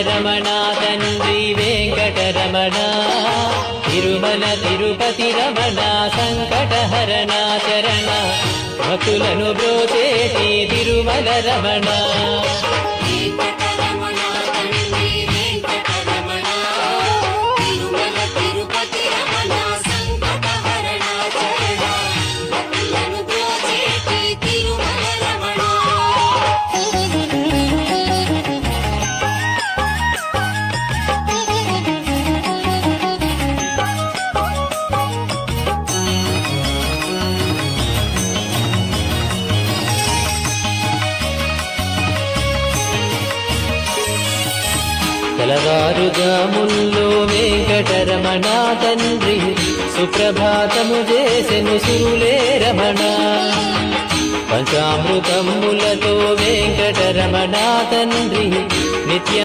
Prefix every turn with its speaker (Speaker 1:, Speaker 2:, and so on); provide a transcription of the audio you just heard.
Speaker 1: రమణ తండ్రి వెంకటరమణ తిరుమల తిరుపతి రమణ సంకటహరణ చరణ భక్తులను బ్రోచేటి తిరుమల రమణ తెల్లవారుజాముల్లో వెంకటరమణ తండ్రి సుప్రభాతము చేసెను సురులే రమణ పంచామృతములతో వెంకటరమణ తండ్రి నిత్య